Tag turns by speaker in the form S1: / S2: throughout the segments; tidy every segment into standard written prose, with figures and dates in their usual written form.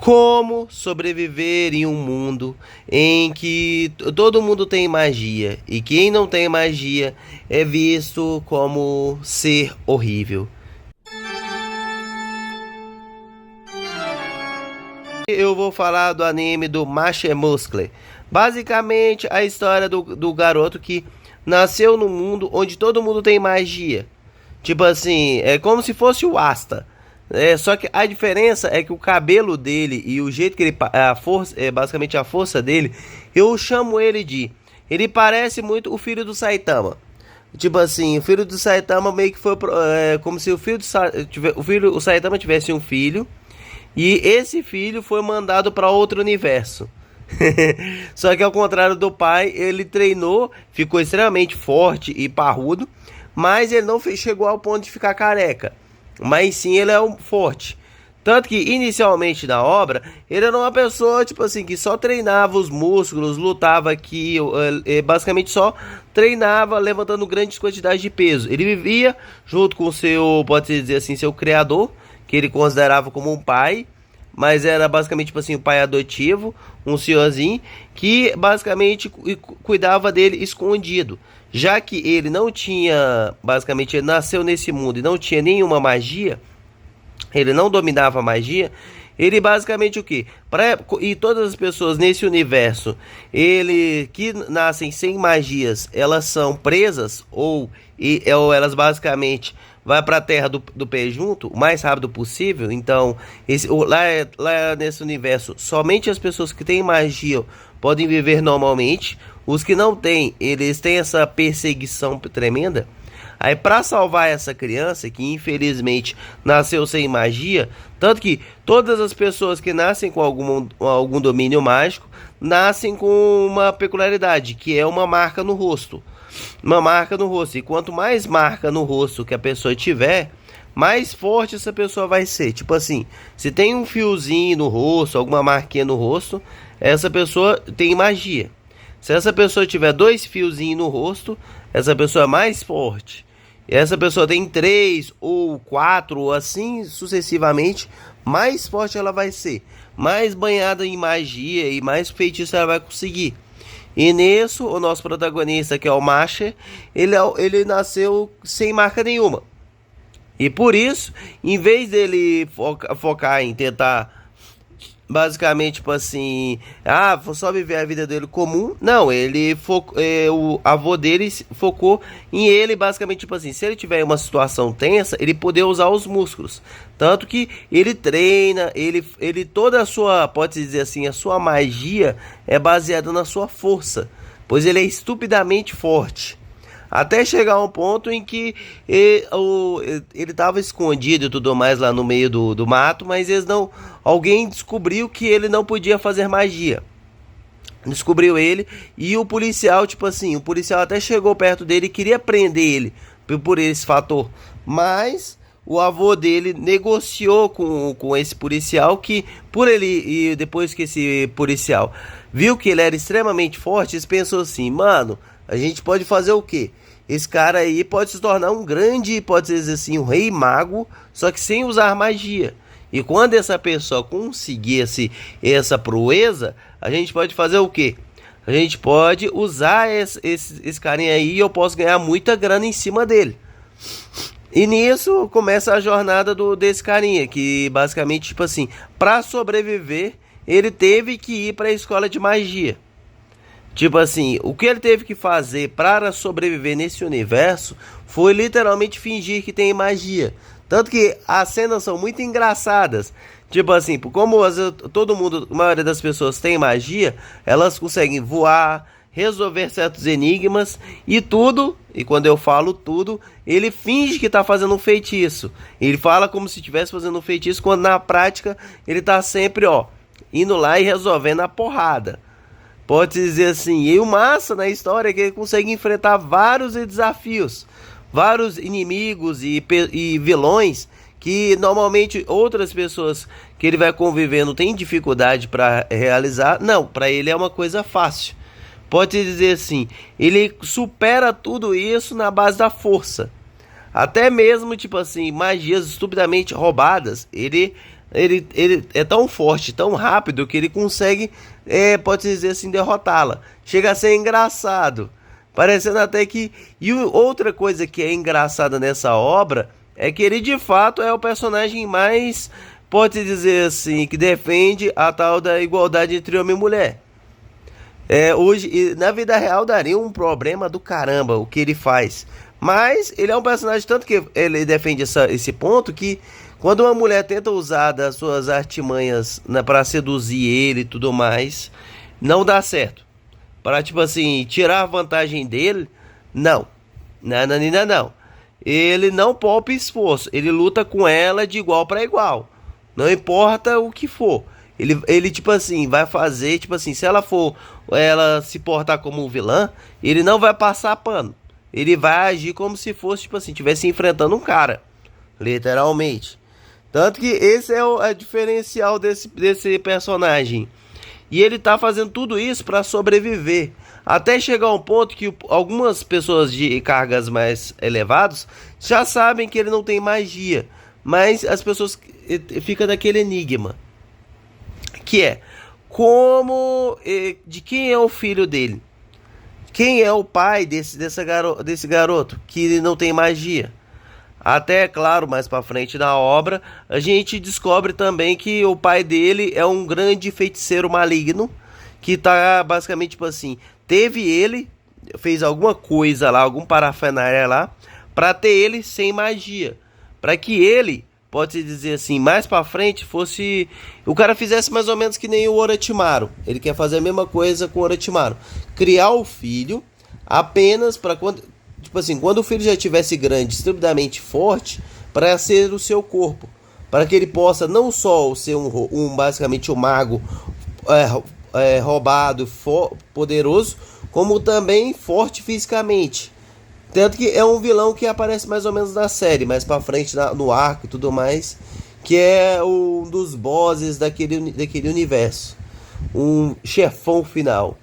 S1: Como sobreviver em um mundo em que todo mundo tem magia e quem não tem magia é visto como ser horrível? Eu vou falar do anime do Mashle Muscle. Basicamente, a história do garoto que nasceu num mundo onde todo mundo tem magia. Tipo assim, é como se fosse o Asta. Só que a diferença é que o cabelo dele e o jeito que ele a força, basicamente a força dele, eu chamo ele de, ele parece muito o filho do Saitama. Tipo assim, o filho do Saitama meio que foi como se o Saitama tivesse um filho e esse filho foi mandado para outro universo. Só que ao contrário do pai, ele treinou, ficou extremamente forte e parrudo, mas ele não chegou ao ponto de ficar careca. Mas sim, ele é um forte. Tanto que inicialmente na obra, ele era uma pessoa tipo assim que só treinava os músculos, lutava aqui, basicamente só treinava levantando grandes quantidades de peso. Ele vivia junto com seu, pode dizer assim, seu criador, que ele considerava como um pai, mas era basicamente tipo assim, um pai adotivo, um senhorzinho que basicamente cuidava dele escondido. Já que ele não tinha, basicamente ele nasceu nesse mundo e não tinha nenhuma magia, ele não dominava a magia, ele basicamente o que? E todas as pessoas nesse universo, ele que nascem sem magias, elas são presas ou elas basicamente vai para a Terra do pé junto o mais rápido possível. Então, lá nesse universo, somente as pessoas que têm magia podem viver normalmente. Os que não têm, eles têm essa perseguição tremenda. Aí para salvar essa criança, que infelizmente nasceu sem magia, tanto que todas as pessoas que nascem com algum domínio mágico, nascem com uma peculiaridade, que é uma marca no rosto. Uma marca no rosto, e quanto mais marca no rosto que a pessoa tiver, mais forte essa pessoa vai ser. Tipo assim, se tem um fiozinho no rosto, alguma marquinha no rosto, essa pessoa tem magia. Se essa pessoa tiver 2 fiozinhos no rosto, essa pessoa é mais forte. E essa pessoa tem 3 ou 4, ou assim sucessivamente, mais forte ela vai ser. Mais banhada em magia e mais feitiço ela vai conseguir. E nisso, o nosso protagonista, que é o Mashle, ele nasceu sem marca nenhuma. E por isso, em vez dele focar em tentar, basicamente, tipo assim, vou só viver a vida dele comum. Não, o avô dele focou em ele, basicamente, tipo assim, se ele tiver uma situação tensa, ele poder usar os músculos. Tanto que ele treina, ele toda a sua, pode dizer assim, a sua magia é baseada na sua força, pois ele é estupidamente forte. Até chegar a um ponto em que ele estava escondido e tudo mais lá no meio do mato, mas alguém descobriu que ele não podia fazer magia. Descobriu ele e o policial, tipo assim, o policial até chegou perto dele e queria prender ele por esse fator. Mas o avô dele negociou com esse policial que e depois que esse policial viu que ele era extremamente forte, ele pensou assim, mano, a gente pode fazer o quê? Esse cara aí pode se tornar um grande, pode dizer assim, um rei mago, só que sem usar magia. E quando essa pessoa conseguir essa proeza, a gente pode fazer o quê? A gente pode usar esse carinha aí e eu posso ganhar muita grana em cima dele. E nisso começa a jornada desse carinha, que basicamente, tipo assim, para sobreviver, ele teve que ir para a escola de magia. Tipo assim, o que ele teve que fazer para sobreviver nesse universo foi literalmente fingir que tem magia. Tanto que as cenas são muito engraçadas. Tipo assim, como todo mundo, a maioria das pessoas tem magia, elas conseguem voar, resolver certos enigmas e tudo. E quando eu falo tudo, ele finge que está fazendo um feitiço. Ele fala como se estivesse fazendo um feitiço, quando na prática ele está sempre, indo lá e resolvendo a porrada. Pode dizer assim, e o massa na história é que ele consegue enfrentar vários desafios, vários inimigos e vilões que normalmente outras pessoas que ele vai convivendo têm dificuldade para realizar. Não, para ele é uma coisa fácil. Pode dizer assim, ele supera tudo isso na base da força. Até mesmo, tipo assim, magias estupidamente roubadas, ele ele é tão forte, tão rápido, que ele consegue, pode dizer assim, derrotá-la. Chega a ser engraçado. Parecendo até que... E outra coisa que é engraçada nessa obra é que ele de fato é o personagem mais, pode dizer assim, que defende a tal da igualdade entre homem e mulher. Hoje, na vida real, daria um problema do caramba o que ele faz. Mas ele é um personagem, tanto que ele defende esse ponto, que quando uma mulher tenta usar das suas artimanhas, né, para seduzir ele e tudo mais, não dá certo. Para, tipo assim, tirar a vantagem dele, não. Nananina, não. Ele não poupa esforço. Ele luta com ela de igual para igual. Não importa o que for. Ele, tipo assim, vai fazer, tipo assim, se ela se portar como vilã, ele não vai passar pano. Ele vai agir como se fosse, tipo assim, estivesse enfrentando um cara. Literalmente. Tanto que esse é o diferencial desse personagem. E ele tá fazendo tudo isso para sobreviver. Até chegar a um ponto que algumas pessoas de cargas mais elevadas já sabem que ele não tem magia. Mas as pessoas ficam naquele enigma. Que é, de quem é o filho dele? Quem é o pai desse garoto que não tem magia? Até, claro, mais pra frente na obra, a gente descobre também que o pai dele é um grande feiticeiro maligno, que tá basicamente, tipo assim, fez alguma coisa lá, algum parafernália lá, pra ter ele sem magia. Pra que ele, pode-se dizer assim, mais pra frente o cara fizesse mais ou menos que nem o Orochimaru. Ele quer fazer a mesma coisa com o Orochimaru. Criar o filho apenas para quando... Tipo assim, quando o filho já estivesse grande, estupidamente forte, para ser o seu corpo. Para que ele possa não só ser basicamente um mago roubado, poderoso, como também forte fisicamente. Tanto que é um vilão que aparece mais ou menos na série, mais pra frente no arco e tudo mais. Que é um dos bosses daquele universo. Um chefão final.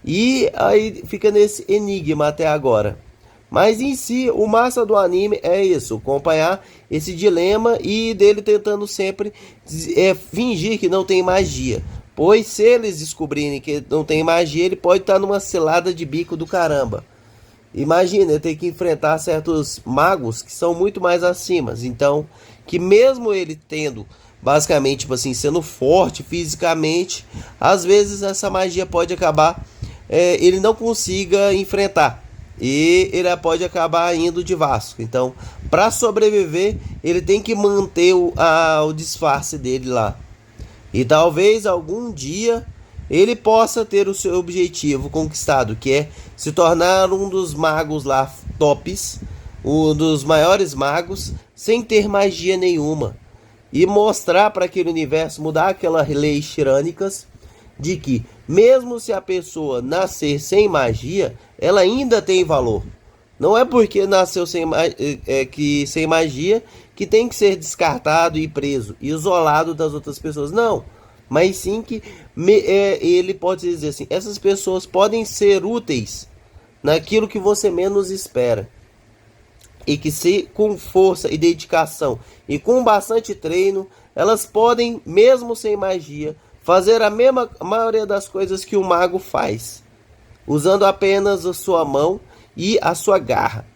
S1: E aí fica nesse enigma até agora. Mas em si, o massa do anime é isso, acompanhar esse dilema e dele tentando sempre fingir que não tem magia. Pois se eles descobrirem que não tem magia, ele pode estar numa cilada de bico do caramba. Imagina, ele tem que enfrentar certos magos que são muito mais acima. Então, que mesmo ele tendo, basicamente, tipo assim, sendo forte fisicamente, às vezes essa magia pode acabar, ele não consiga enfrentar. E ele pode acabar indo de Vasco. Então, para sobreviver, ele tem que manter o disfarce dele lá. E talvez algum dia ele possa ter o seu objetivo conquistado, que é se tornar um dos magos lá tops, um dos maiores magos, sem ter magia nenhuma. E mostrar para aquele universo, mudar aquelas leis tirânicas, de que mesmo se a pessoa nascer sem magia, ela ainda tem valor. Não é porque nasceu sem magia que tem que ser descartado e preso, isolado das outras pessoas. Não, mas sim que ele pode dizer assim, essas pessoas podem ser úteis naquilo que você menos espera. E que se com força e dedicação e com bastante treino, elas podem, mesmo sem magia, fazer a maioria das coisas que o mago faz, usando apenas a sua mão e a sua garra.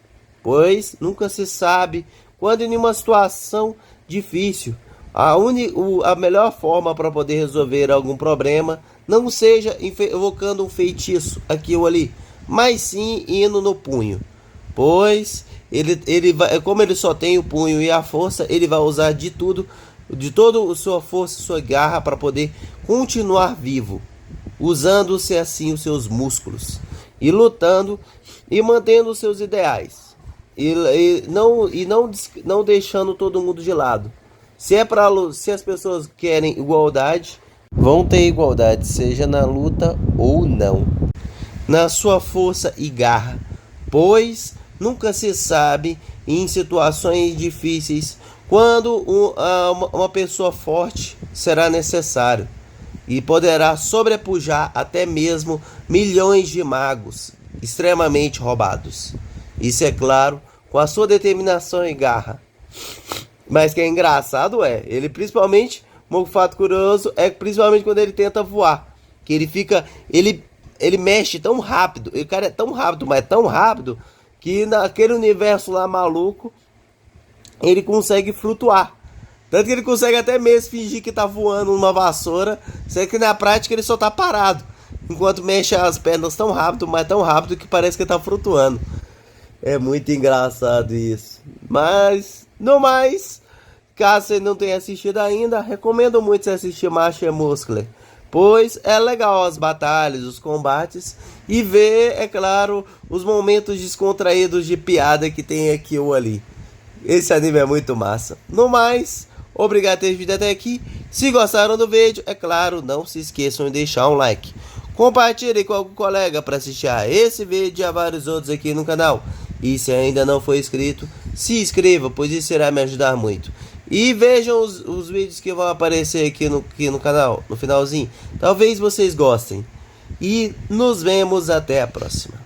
S1: Pois nunca se sabe quando em uma situação difícil, a melhor forma para poder resolver algum problema não seja evocando um feitiço aqui ou ali, mas sim indo no punho. Pois ele vai, como ele só tem o punho e a força, ele vai usar de tudo, de toda a sua força, sua garra para poder continuar vivo, usando-se assim os seus músculos e lutando e mantendo os seus ideais e não deixando todo mundo de lado. Se as pessoas querem igualdade, vão ter igualdade, seja na luta ou não, na sua força e garra, pois nunca se sabe em situações difíceis quando uma pessoa forte será necessário e poderá sobrepujar até mesmo milhões de magos extremamente roubados. Isso é claro, com a sua determinação e garra. Mas que é engraçado ele principalmente, um fato curioso é principalmente quando ele tenta voar, que ele fica, ele mexe tão rápido, o cara é tão rápido, mas tão rápido que naquele universo lá maluco ele consegue flutuar. Tanto que ele consegue até mesmo fingir que tá voando numa vassoura, sendo que na prática ele só tá parado, enquanto mexe as pernas tão rápido, mas tão rápido que parece que ele tá flutuando. É muito engraçado isso. Mas, no mais, caso você não tenha assistido ainda, recomendo muito você assistir Masha Muscle, pois é legal as batalhas, os combates e ver, é claro, os momentos descontraídos de piada que tem aqui ou ali. Esse anime é muito massa. No mais, obrigado por ter vindo até aqui. Se gostaram do vídeo, é claro, não se esqueçam de deixar um like. Compartilhe com algum colega para assistir a esse vídeo e a vários outros aqui no canal. E se ainda não for inscrito, se inscreva, pois isso irá me ajudar muito. E vejam os vídeos que vão aparecer aqui no canal, no finalzinho. Talvez vocês gostem. E nos vemos até a próxima.